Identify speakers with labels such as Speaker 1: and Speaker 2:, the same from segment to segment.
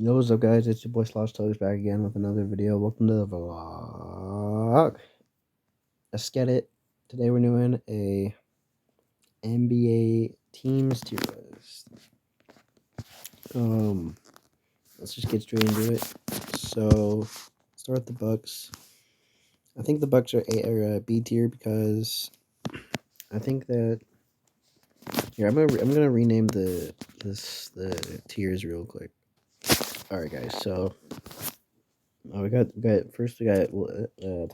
Speaker 1: Yo, what's up, guys? It's your boy Slosh Toes back again with another video. Welcome to the vlog. Let's get it. Today we're doing a NBA teams tier list. Let's just get straight into it. So, start with the Bucks. I think the Bucks are a B tier because I think that here I'm gonna rename the tiers real quick. All right, guys. So we got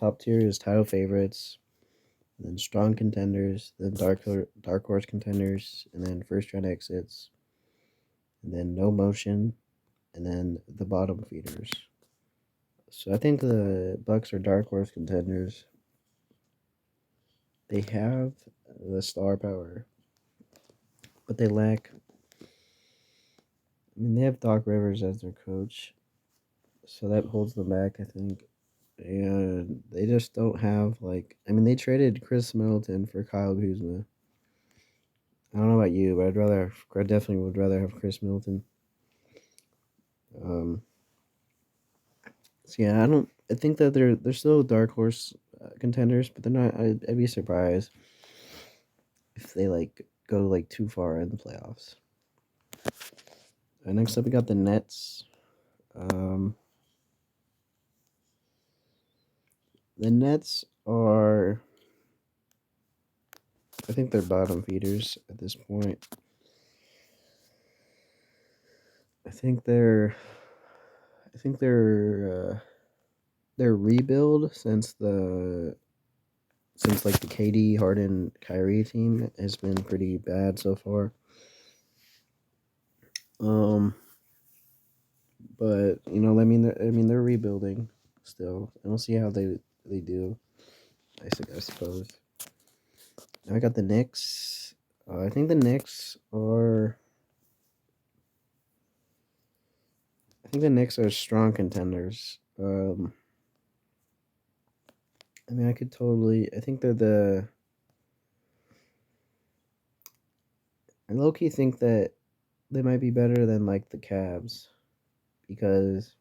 Speaker 1: top tier is title favorites, then strong contenders, then dark horse contenders, and then first round exits, and then no motion, and then the bottom feeders. So I think the Bucks are dark horse contenders. They have the star power, but they lack. I mean, they have Doc Rivers as their coach, so that holds them back, I think. And they just don't have like. I mean, they traded Chris Middleton for Kyle Kuzma. I don't know about you, but I definitely would rather have Chris Middleton. Um, so yeah, I don't. I think that they're still dark horse contenders, but they're not. I'd be surprised if they like go like too far in the playoffs. Next up, we got the Nets. Um, the Nets are. I think they're bottom feeders at this point. I think they're. I think their rebuild since like the KD, Harden, Kyrie team has been pretty bad so far. Um, but they're rebuilding still. I don't see how they do. I suppose. Now I got the Knicks. I think the Knicks are. I think the Knicks are strong contenders. I mean, I could totally. I think they're the. I low key think that they might be better than like the Cavs because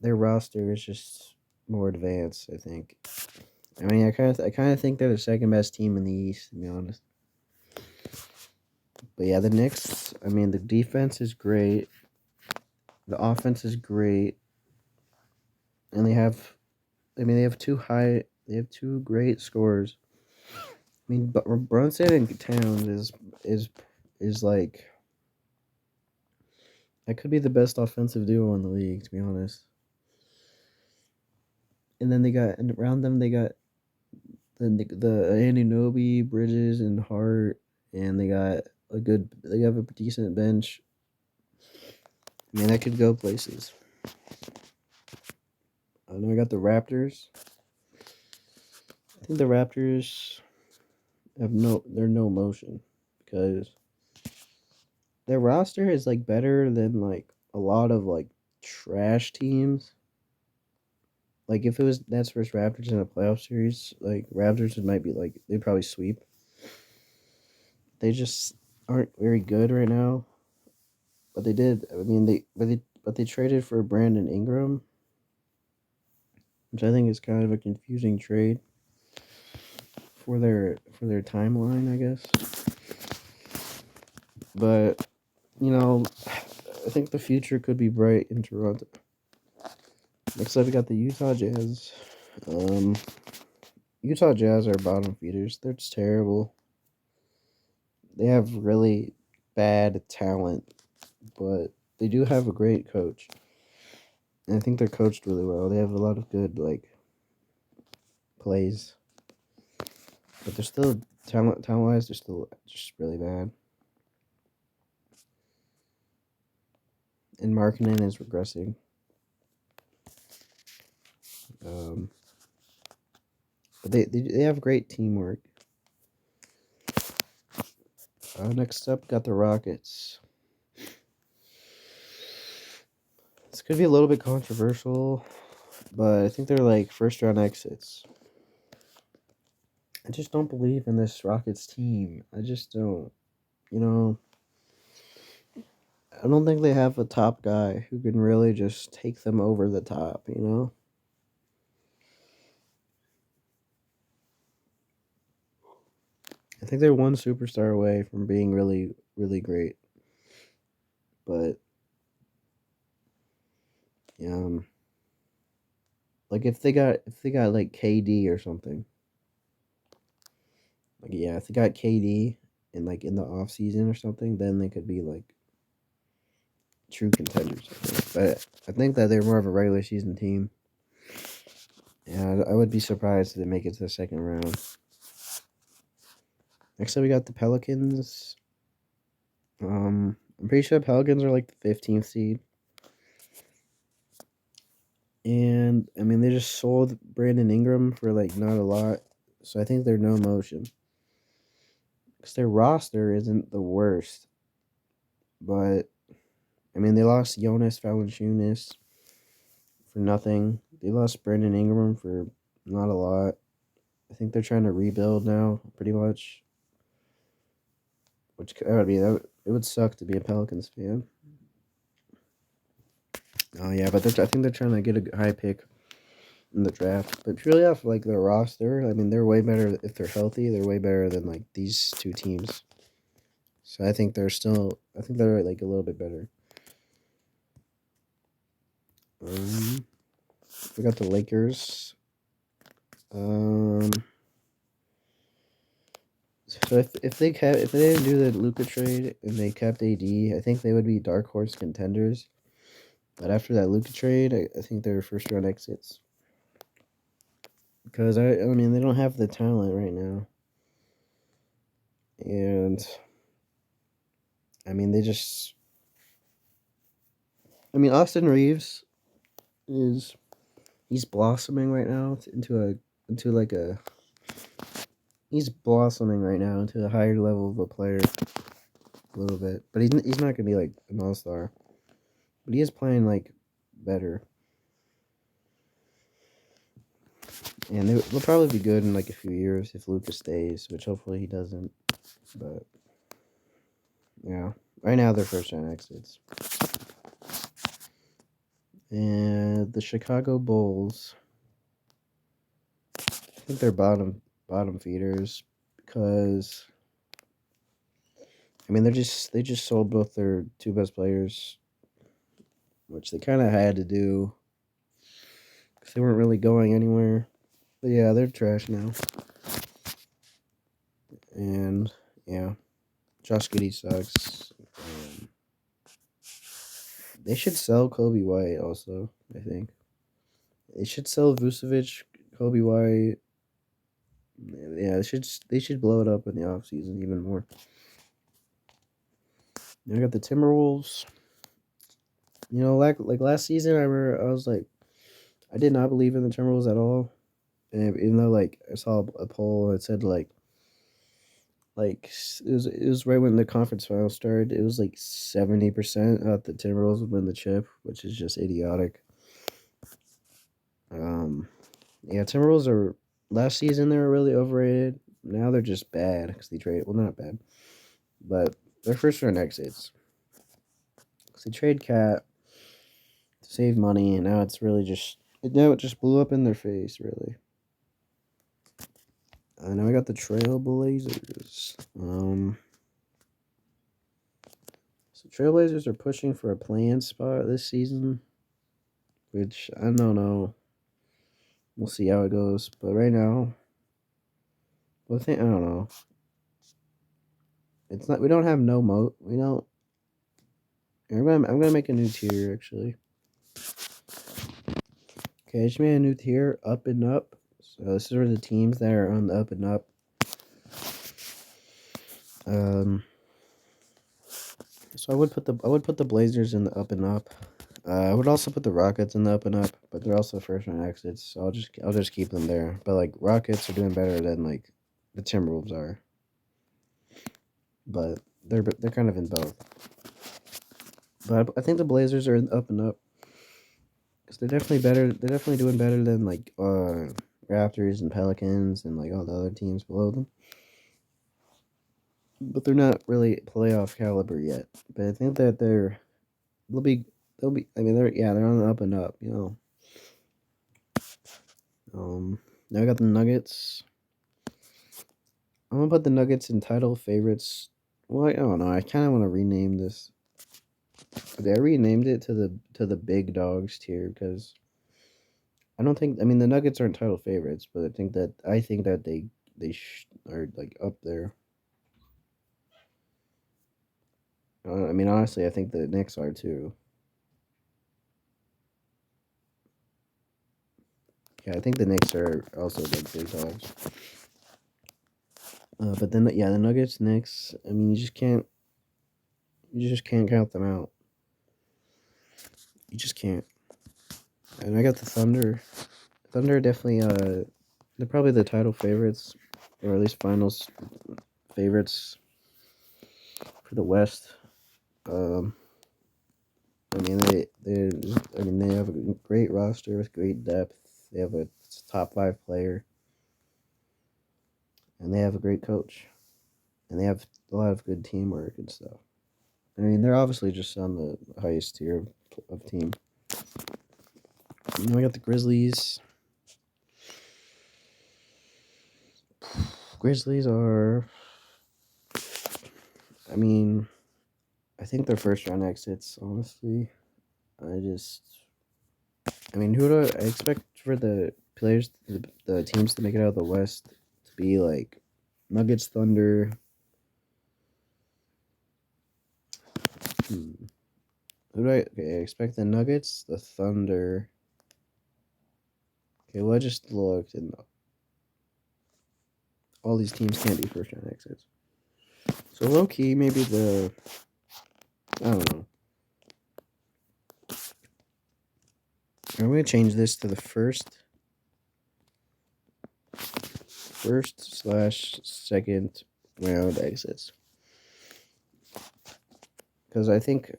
Speaker 1: their roster is just more advanced. I think. I mean, I kind of think they're the second best team in the East, to be honest. But yeah, the Knicks. I mean, the defense is great. The offense is great, and they have. I mean, they have two high. They have two great scorers. I mean, but Brunson and Towns is is like that could be the best offensive duo in the league, to be honest. And then and around them they got the Anunoby, Bridges, and Hart, and they got a good. They have a decent bench. I mean, that could go places. I know I got the Raptors. I think the Raptors they're no motion because their roster is like better than like a lot of like trash teams. Like if it was Nets versus Raptors in a playoff series, like Raptors might be like they'd probably sweep. They just aren't very good right now. But they did. I mean, they traded for Brandon Ingram, which I think is kind of a confusing trade for their timeline, I guess. But I think the future could be bright in Toronto. Next up, we got the Utah Jazz. Um, Utah Jazz are bottom feeders. They're just terrible. They have really bad talent, but they do have a great coach. And I think they're coached really well. They have a lot of good like plays, but they're still talent wise. They're still just really bad. And Markkinen is regressing. Um, but they have great teamwork. Next up, got the Rockets. This could be a little bit controversial, but I think they're like first round exits. I just don't believe in this Rockets team. I just don't. You know, I don't think they have a top guy who can really just take them over the top, you know? I think they're one superstar away from being really, really great. But um, like if they got like KD or something, like yeah, if they got KD in like in the off season or something, then they could be like true contenders. I think. But I think that they're more of a regular season team. Yeah, I would be surprised if they make it to the second round. Next up, we got the Pelicans. I'm pretty sure Pelicans are like the 15th seed. And I mean, they just sold Brandon Ingram for like not a lot. So I think they're no motion. Because their roster isn't the worst. But I mean, they lost Jonas Valanciunas for nothing. They lost Brandon Ingram for not a lot. I think they're trying to rebuild now, pretty much. Which I mean, it would suck to be a Pelicans fan. Oh yeah, but I think they're trying to get a high pick in the draft. But purely off like their roster, I mean, they're way better if they're healthy. They're way better than like these two teams. So I think they're still. I think they're like a little bit better. We got the Lakers. Um, so if they didn't do the Luka trade and they kept AD, I think they would be dark horse contenders. But after that Luka trade, I think they're first round exits. Because I mean they don't have the talent right now. And I mean I mean Austin Reeves is he's blossoming right now into like a he's blossoming right now into a higher level of a player a little bit. But he's not gonna be like an all-star. But he is playing like better. And they'll probably be good in like a few years if Lucas stays, which hopefully he doesn't. But yeah, right now they're first round exits. And the Chicago Bulls, I think they're bottom feeders because I mean they just sold both their two best players, which they kind of had to do because they weren't really going anywhere. But yeah, they're trash now. And yeah, Josh Giddey sucks. They should sell Kobe White also, I think. They should sell Vucevic, Kobe White. Yeah, they should blow it up in the offseason even more. I got the Timberwolves. You know, like last season, I remember I was like, I did not believe in the Timberwolves at all. And even though like I saw a poll that said like it was right when the conference finals started. It was like 70% that the Timberwolves would win the chip, which is just idiotic. Yeah, Timberwolves are last season they were really overrated. Now they're just bad because they trade. Well, not bad, but they're first round exits. Because they trade Cat to save money, and now it's really just it just blew up in their face. Really. Now we got the Trailblazers. So Trailblazers are pushing for a play-in spot this season, which I don't know. We'll see how it goes, but right now, well, I don't know. It's not. We don't have no mo. We don't. I'm gonna make a new tier actually. Okay, I just made a new tier, up and up. So this is where the teams that are on the up and up. So I would put the Blazers in the up and up. I would also put the Rockets in the up and up, but they're also first round exits, so I'll just keep them there. But like Rockets are doing better than like the Timberwolves are. But they're kind of in both. But I think the Blazers are in the up and up. Cause they're definitely better. They're definitely doing better than like Raptors and Pelicans and like all the other teams below them. But they're not really playoff caliber yet. But I think that they're they'll be I mean they're on the up and up, you know. Now I got the Nuggets. I'm gonna put the Nuggets in title favorites. Well, I don't know. I kind of want to rename this. Okay, I renamed it to the big dogs tier because I don't think. I mean, the Nuggets aren't title favorites, but I think that they are like up there. I mean, honestly, I think the Knicks are too. Yeah, I think the Knicks are also like big dogs. But then yeah, the Nuggets, Knicks. I mean, you just can't count them out. You just can't. And I got the Thunder. Thunder definitely. They're probably the title favorites, or at least finals favorites for the West. Um, I mean they have a great roster with great depth. They have a top five player, and they have a great coach, and they have a lot of good teamwork and stuff. I mean, they're obviously just on the highest tier of team. We got the Grizzlies. Grizzlies are. I mean, I think they're first round exits. Honestly, I just. I mean, who do I expect for the players, the teams to make it out of the West to be like Nuggets, Thunder. Who do I? Okay, I expect the Nuggets, the Thunder. Okay, well, I just looked, and all these teams can't be first round exits. So low key, maybe I don't know. I'm gonna change this to the first/second round exits because I think.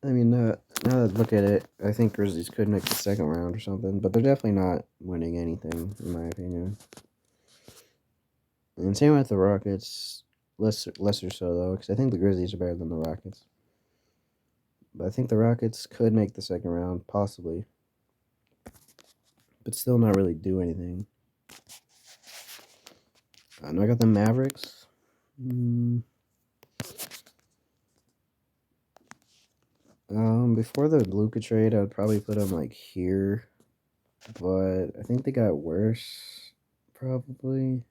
Speaker 1: I mean, now that I look at it, I think Grizzlies could make the second round or something, but they're definitely not winning anything, in my opinion. And same with the Rockets, lesser so though, because I think the Grizzlies are better than the Rockets. But I think the Rockets could make the second round, possibly, but still not really do anything. And I got the Mavericks. Before the Luka trade, I would probably put them like here, but I think they got worse, probably.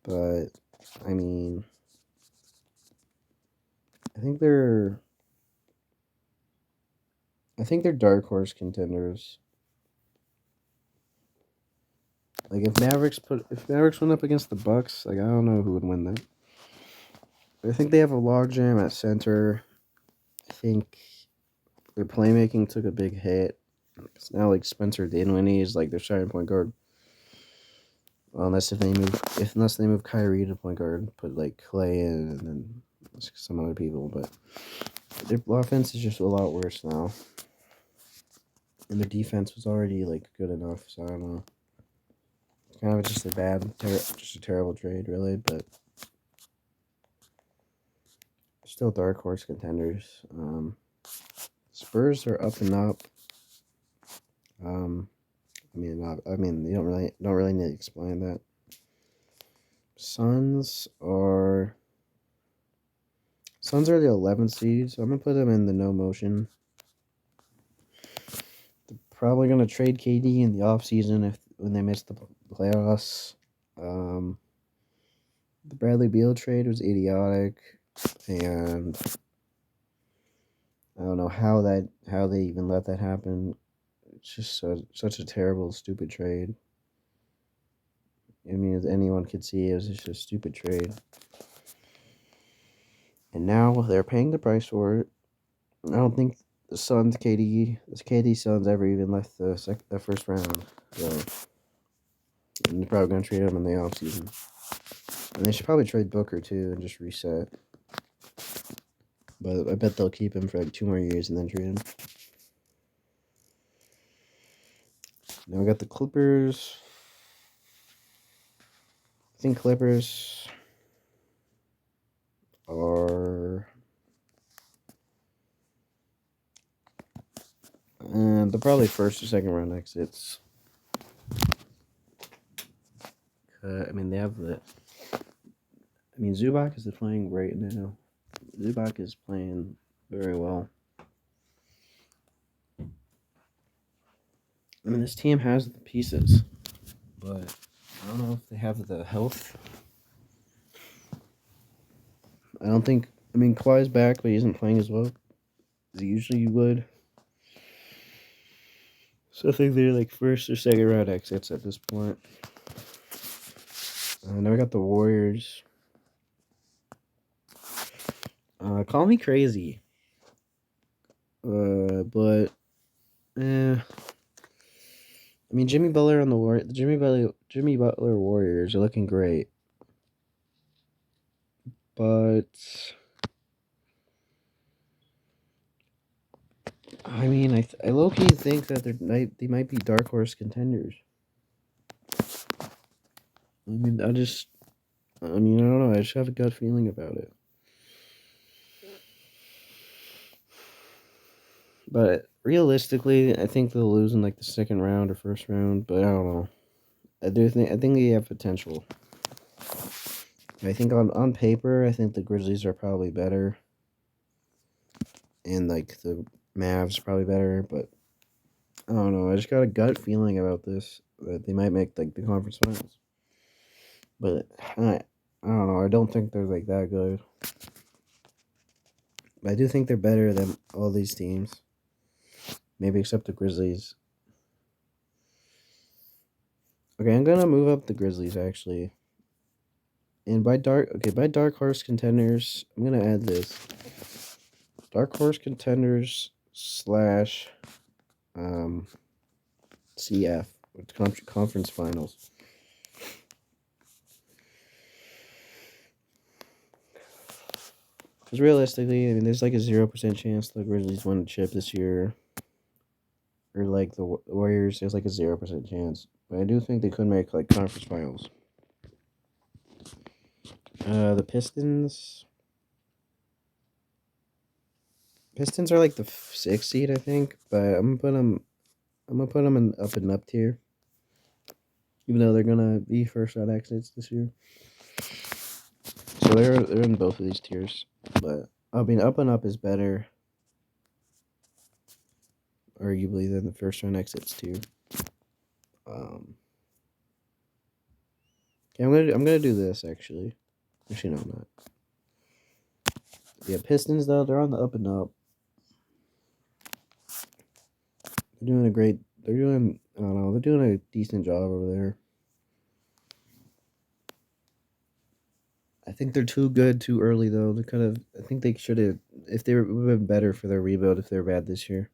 Speaker 1: But I mean, I think they're dark horse contenders. Like if Mavericks went up against the Bucks, like I don't know who would win that. But I think they have a logjam at center. I think their playmaking took a big hit. It's now like Spencer Dinwiddie is like their starting point guard. Well, unless they move Kyrie to point guard, put like Clay in and then some other people, but their offense is just a lot worse now. And their defense was already like good enough, so I don't know. Kind of just just a terrible trade, really, but still dark horse contenders. Spurs are up and up. I mean, you don't really need to explain that. Suns are the 11th seed, so I'm gonna put them in the no motion. They're probably gonna trade KD in the offseason when they miss the playoffs. The Bradley Beal trade was idiotic, and I don't know how they even let that happen. It's just such a terrible, stupid trade. I mean, as anyone could see, it was just a stupid trade. And now they're paying the price for it. I don't think the KD Suns ever even left the first round. So, and they're probably gonna trade him in the offseason. And they should probably trade Booker too and just reset. But I bet they'll keep him for like 2 more years and then trade him. Now we got the Clippers. I think Clippers are. They're probably first or second round exits. I mean, they have the. I mean, Zubac is playing great now. Zubac is playing very well. I mean, this team has the pieces, but I don't know if they have the health. I don't think. I mean, Kawhi's back, but he isn't playing as well as he usually would. So I think they're like first or second round exits at this point. Now we got the Warriors. Call me crazy. But I mean, Jimmy Butler on the Jimmy Butler Warriors are looking great, but I mean, I low key think that they might be dark horse contenders. I mean, I don't know. I just have a gut feeling about it. But realistically, I think they'll lose in like the second round or first round. But I don't know. I think they have potential. I think on paper, I think the Grizzlies are probably better, and like the Mavs are probably better. But I don't know. I just got a gut feeling about this that they might make like the conference finals. But I don't know. I don't think they're like that good. But I do think they're better than all these teams. Maybe except the Grizzlies. Okay, I'm gonna move up the Grizzlies actually. And by dark horse contenders, I'm gonna add this. Dark horse contenders slash CF, conference finals. Because realistically, I mean, there's like a 0% chance the Grizzlies win a chip this year. Or like the Warriors, there's like a 0% chance. But I do think they could make like conference finals. The Pistons. Pistons are like the 6th seed, I think. But I'm gonna put them in up and up tier. Even though they're gonna be first round exits this year. So they're in both of these tiers. But I mean, up and up is better, arguably, than the first round exits too. Yeah, I'm gonna do this actually. Actually, no, I'm not. Yeah, Pistons though, they're on the up and up. They're doing I don't know, they're doing a decent job over there. I think they're too good too early though. I think they should have, if they would have been better for their rebuild if they're bad this year.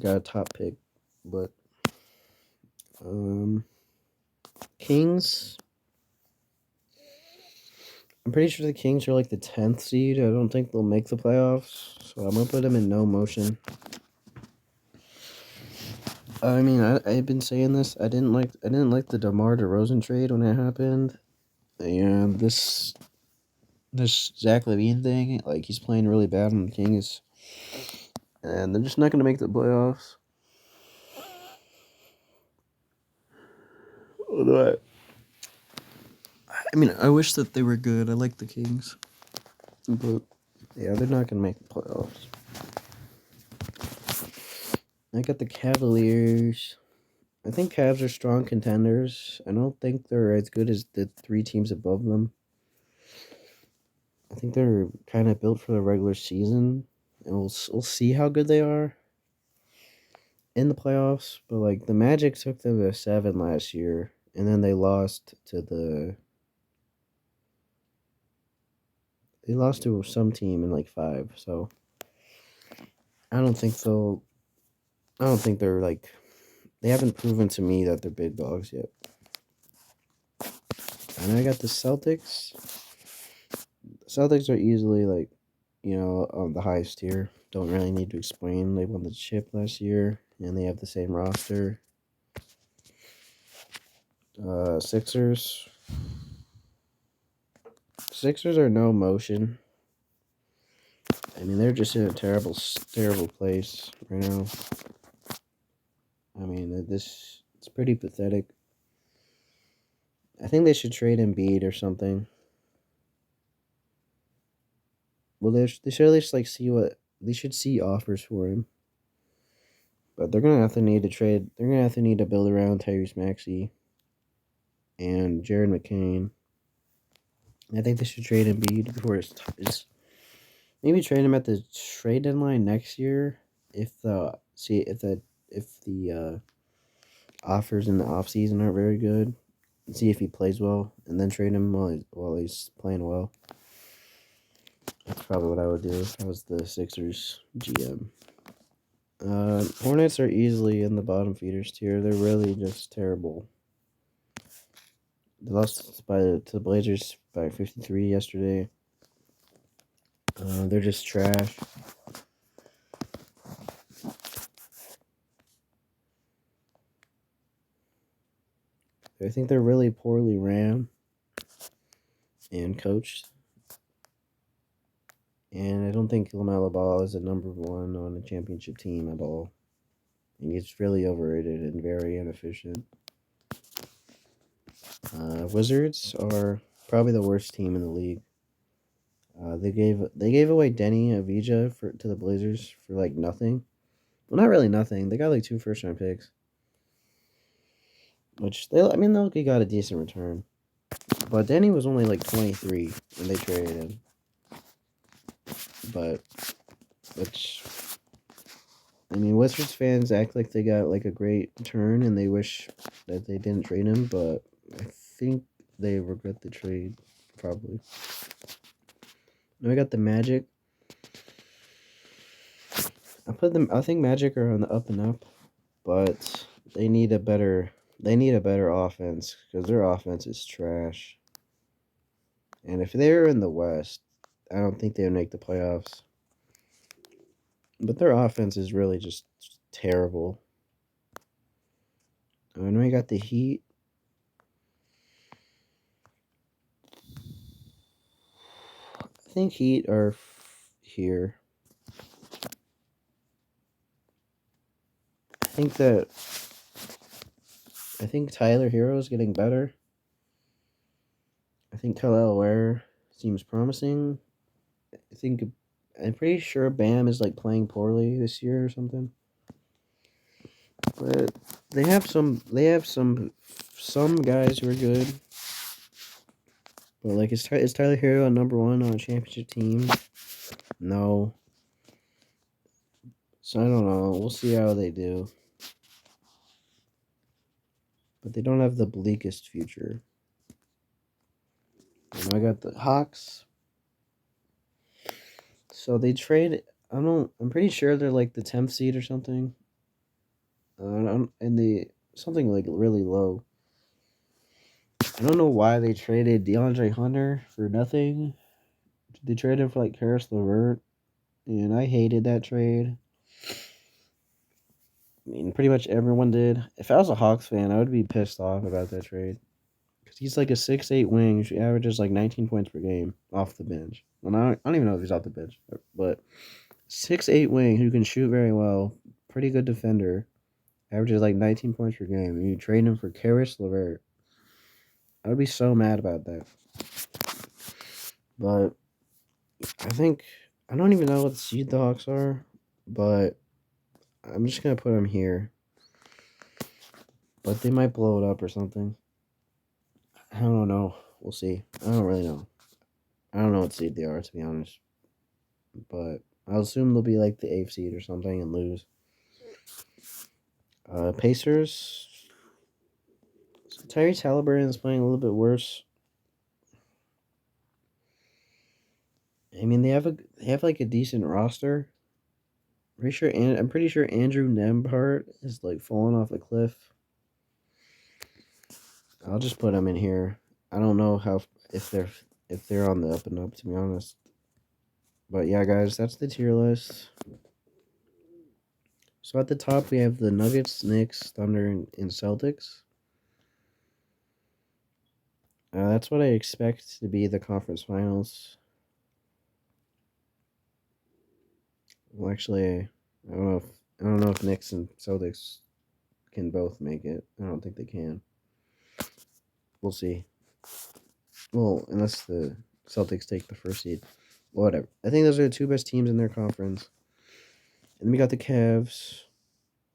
Speaker 1: Got a top pick, but Kings. I'm pretty sure the Kings are like the 10th seed. I don't think they'll make the playoffs, so I'm gonna put them in no motion. I mean, I've been saying this. I didn't like the DeMar DeRozan trade when it happened, and this Zach LaVine thing. Like he's playing really bad on the Kings, and they're just not gonna make the playoffs. Although I mean, I wish that they were good. I like the Kings, but yeah, they're not gonna make the playoffs. I got the Cavaliers. I think Cavs are strong contenders. I don't think they're as good as the 3 teams above them. I think they're kind of built for the regular season, and we'll see how good they are in the playoffs. But like the Magic took them to 7 last year, and then they lost to some team in like 5. So I don't think they're like, they haven't proven to me that they're big dogs yet. And I got the Celtics. The Celtics are easily like, on the highest tier. Don't really need to explain. They won the chip last year, and they have the same roster. Sixers. Sixers are no motion. I mean, they're just in a terrible place right now. I mean, it's pretty pathetic. I think they should trade Embiid or something. Well, they should at least like see what they should see offers for him. But they're gonna have to need to trade. They're gonna have to need to build around Tyrese Maxey and Jared McCain. I think they should trade Embiid before it's maybe trade him at the trade deadline next year if the offers in the offseason aren't very good. And see if he plays well, and then trade him while he's playing well. That's probably what I would do if I was the Sixers GM. Hornets are easily in the bottom feeders tier. They're really just terrible. They lost to the Blazers by 53 yesterday. They're just trash. I think they're really poorly ran and coached. And I don't think LaMelo Ball is a number one on a championship team at all. And he's really overrated and very inefficient. Wizards are probably the worst team in the league. They gave away Denny Avdija to the Blazers for like nothing. Well, not really nothing. They got like 2 first-round picks, which they'll got a decent return. But Denny was only like 23 when they traded him. But Wizards fans act like they got like a great return and they wish that they didn't trade him. But I think they regret the trade probably. Now we got the Magic. I think Magic are on the up and up, but they need a better offense because their offense is trash. And if they're in the West, I don't think they would make the playoffs. But their offense is really just terrible. And we got the Heat. I think Heat are here. I think Tyler Hero is getting better. I think Kyle Ware seems promising. I'm pretty sure Bam is like playing poorly this year or something. But they have some guys who are good. But like is Tyler Hero a number one on a championship team? No. So I don't know. We'll see how they do. But they don't have the bleakest future. And I got the Hawks. So they trade. I'm pretty sure they're like the 10th seed or something. And something like really low. I don't know why they traded DeAndre Hunter for nothing. They traded him for like Karis LeVert, and I hated that trade. I mean, pretty much everyone did. If I was a Hawks fan, I would be pissed off about that trade. Because he's like a 6'8" wing who averages like 19 points per game off the bench. Well, I don't even know if he's off the bench. But 6'8" wing who can shoot very well, pretty good defender, averages like 19 points per game. And you trade him for Karis LeVert. I would be so mad about that. But I don't even know what seed the Hawks are, but I'm just going to put them here. But they might blow it up or something. I don't know. We'll see. I don't really know. I don't know what seed they are, to be honest. But I'll assume they'll be like the 8th seed or something and lose. Pacers. So Tyrese Halliburton is playing a little bit worse. I mean, they have like a decent roster. I'm pretty sure Andrew Nembhard is like falling off a cliff. I'll just put them in here. I don't know if they're on the up and up, to be honest. But yeah, guys, that's the tier list. So at the top we have the Nuggets, Knicks, Thunder, and Celtics. That's what I expect to be the conference finals. Well, actually, I don't know if Knicks and Celtics can both make it. I don't think they can. We'll see. Well, unless the Celtics take the first seed. Whatever. I think those are the two best teams in their conference. And we got the Cavs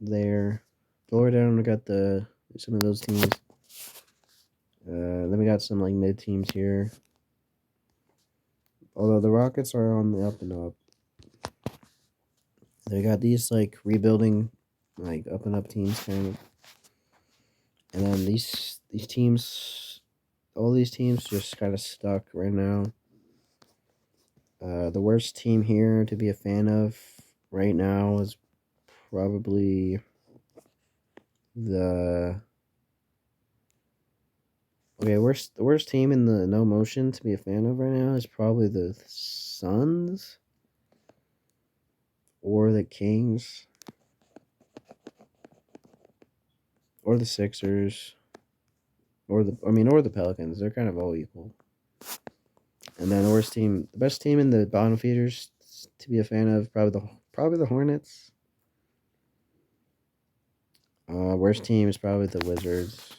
Speaker 1: there. Lower down, we got some of those teams. Then we got some like mid teams here. Although the Rockets are on the up and up. They got these like rebuilding, like up and up teams kind of. And then these teams, all these teams just kind of stuck right now. The worst team here to be a fan of right now is probably the the worst team in the no motion to be a fan of right now is probably the Suns or the Kings or the Sixers or the Pelicans. They're kind of all equal. And then the best team in the bottom feeders to be a fan of, probably the Hornets. Worst team is probably the Wizards.